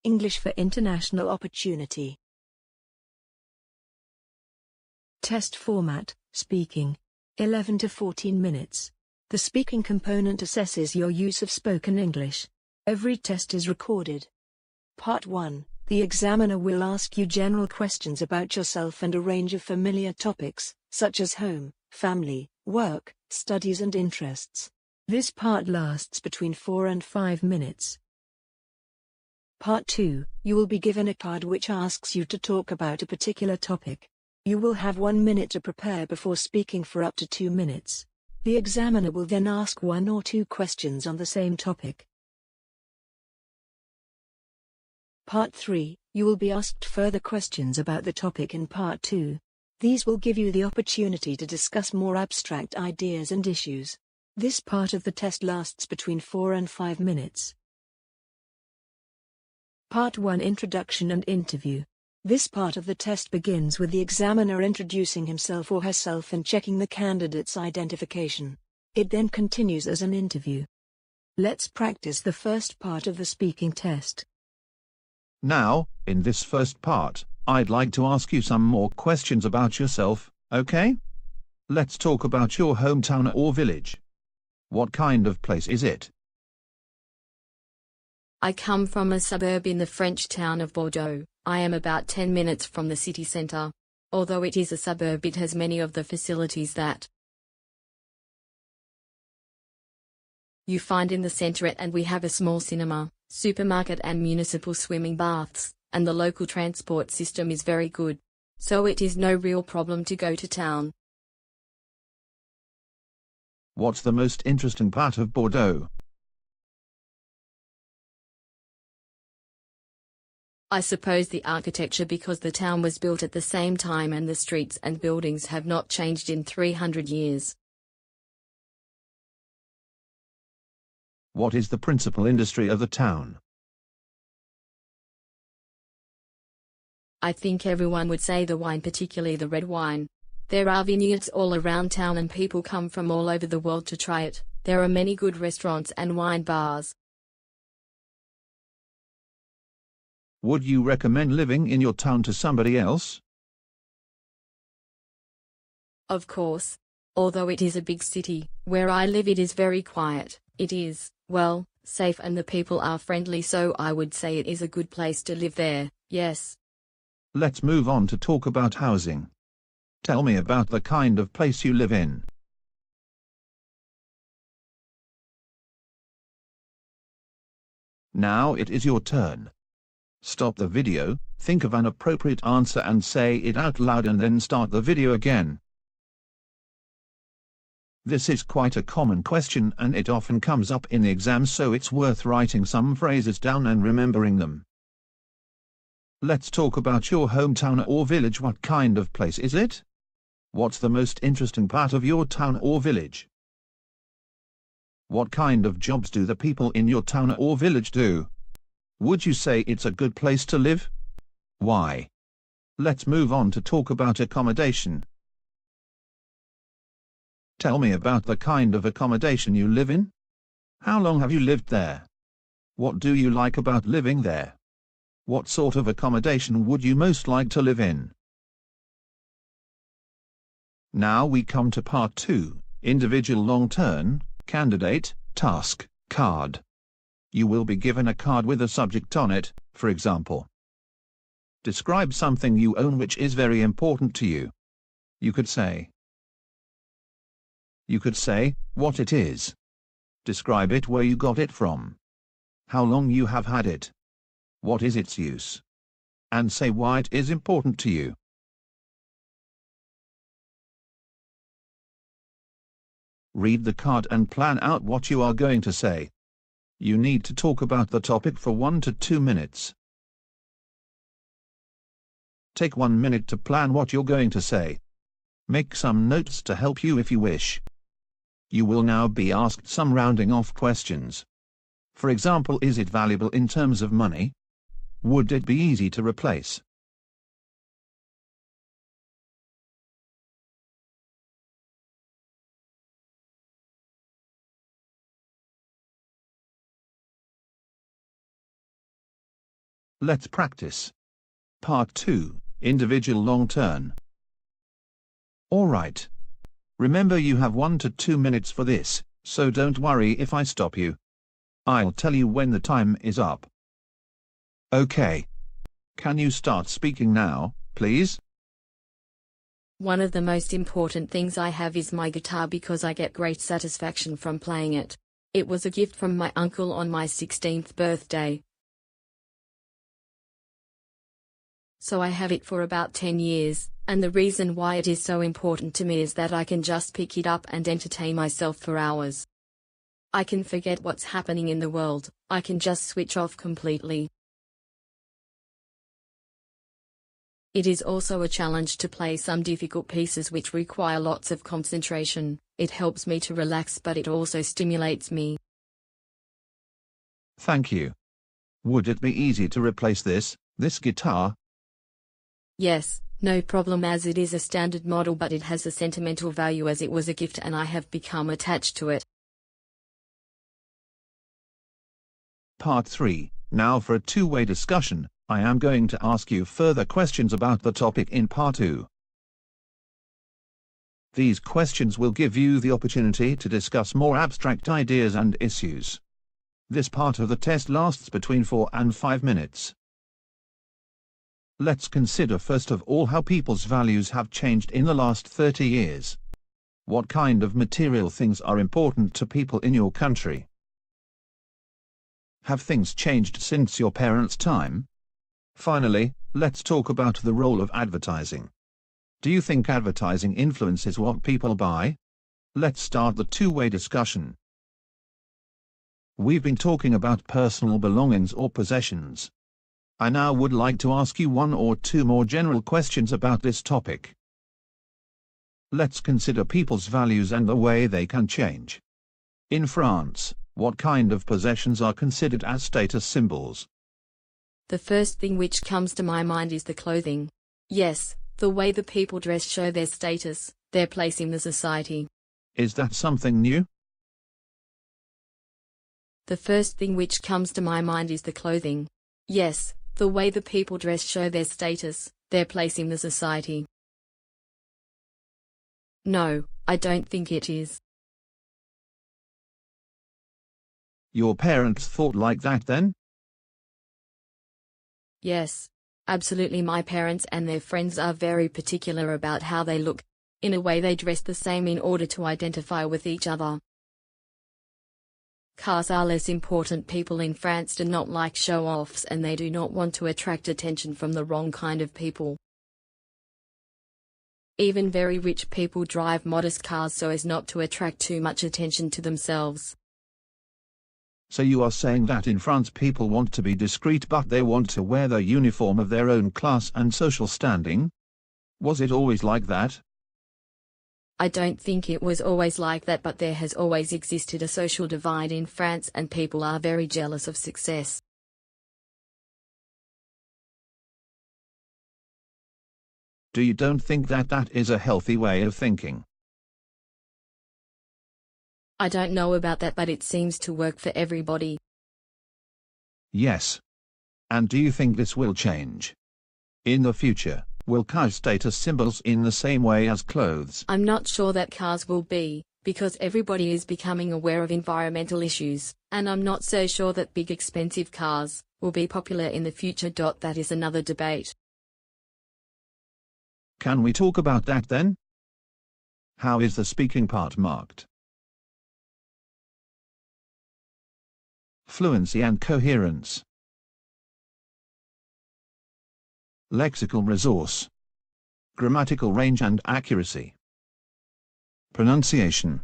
English for international opportunity. Test format, speaking. 11 to 14 minutes. The speaking component assesses your use of spoken English. Every test is recorded. Part 1. The examiner will ask you general questions about yourself and a range of familiar topics, such as home, family, work, studies and interests. This part lasts between 4 and 5 minutes. Part 2. You will be given a card which asks you to talk about a particular topic. You will have 1 minute to prepare before speaking for up to 2 minutes. The examiner will then ask 1 or 2 questions on the same topic. Part 3. You will be asked further questions about the topic in Part 2. These will give you the opportunity to discuss more abstract ideas and issues. This part of the test lasts between 4 and 5 minutes. Part 1. Introduction and interview. This part of the test begins with the examiner introducing himself or herself and checking the candidate's identification. It then continues as an interview. Let's practice the first part of the speaking test. Now, in this first part, I'd like to ask you some more questions about yourself, okay? Let's talk about your hometown or village. What kind of place is it? I come from a suburb in the French town of Bordeaux. I am about 10 minutes from the city centre. Although it is a suburb, it has many of the facilities that you find in the centre, and we have a small cinema, supermarket and municipal swimming baths, and the local transport system is very good. So it is no real problem to go to town. What's the most interesting part of Bordeaux? I suppose the architecture, because the town was built at the same time and the streets and buildings have not changed in 300 years. What is the principal industry of the town? I think everyone would say the wine, particularly the red wine. There are vineyards all around town and people come from all over the world to try it. There are many good restaurants and wine bars. Would you recommend living in your town to somebody else? Of course. Although it is a big city, where I live it is very quiet. It is, well, safe and the people are friendly, so I would say it is a good place to live there, yes. Let's move on to talk about housing. Tell me about the kind of place you live in. Now it is your turn. Stop the video, think of an appropriate answer and say it out loud, and then start the video again. This is quite a common question and it often comes up in the exam, so it's worth writing some phrases down and remembering them. Let's talk about your hometown or village. What kind of place is it? What's the most interesting part of your town or village? What kind of jobs do the people in your town or village do? Would you say it's a good place to live? Why? Let's move on to talk about accommodation. Tell me about the kind of accommodation you live in. How long have you lived there? What do you like about living there? What sort of accommodation would you most like to live in? Now we come to part 2, individual long turn, candidate, task, card. You will be given a card with a subject on it, for example. Describe something you own which is very important to you. You could say what it is. Describe it, where you got it from. How long you have had it. What is its use? And say why it is important to you. Read the card and plan out what you are going to say. You need to talk about the topic for 1 to 2 minutes. Take 1 minute to plan what you're going to say. Make some notes to help you if you wish. You will now be asked some rounding off questions. For example, is it valuable in terms of money? Would it be easy to replace? Let's practice. Part 2, Individual Long Turn. Alright. Remember you have 1 to 2 minutes for this, so don't worry if I stop you. I'll tell you when the time is up. Okay. Can you start speaking now, please? One of the most important things I have is my guitar because I get great satisfaction from playing it. It was a gift from my uncle on my 16th birthday. So I have it for about 10 years, and the reason why it is so important to me is that I can just pick it up and entertain myself for hours. I can forget what's happening in the world, I can just switch off completely. It is also a challenge to play some difficult pieces which require lots of concentration. It helps me to relax, but it also stimulates me. Thank you. Would it be easy to replace this guitar? Yes, no problem, as it is a standard model, but it has a sentimental value as it was a gift and I have become attached to it. Part 3. Now for a two-way discussion. I am going to ask you further questions about the topic in Part 2. These questions will give you the opportunity to discuss more abstract ideas and issues. This part of the test lasts between 4 and 5 minutes. Let's consider first of all how people's values have changed in the last 30 years. What kind of material things are important to people in your country? Have things changed since your parents' time? Finally, let's talk about the role of advertising. Do you think advertising influences what people buy? Let's start the two-way discussion. We've been talking about personal belongings or possessions. I now would like to ask you 1 or 2 more general questions about this topic. Let's consider people's values and the way they can change. In France, what kind of possessions are considered as status symbols? The first thing which comes to my mind is the clothing. Yes, the way the people dress show their status, their place in the society. Is that something new? The first thing which comes to my mind is the clothing. Yes, the way the people dress show their status, their place in the society. No, I don't think it is. Your parents thought like that then? Yes, absolutely. My parents and their friends are very particular about how they look. In a way, they dress the same in order to identify with each other. Cars are less important. People in France do not like show-offs and they do not want to attract attention from the wrong kind of people. Even very rich people drive modest cars so as not to attract too much attention to themselves. So you are saying that in France people want to be discreet but they want to wear the uniform of their own class and social standing? Was it always like that? I don't think it was always like that, but there has always existed a social divide in France and people are very jealous of success. You don't think that that is a healthy way of thinking? I don't know about that, but it seems to work for everybody. Yes. And do you think this will change? In the future, will cars status symbols in the same way as clothes? I'm not sure that cars will be, because everybody is becoming aware of environmental issues, and I'm not so sure that big expensive cars will be popular in the future. That is another debate. Can we talk about that then? How is the speaking part marked? Fluency and coherence. Lexical resource. Grammatical range and accuracy. Pronunciation.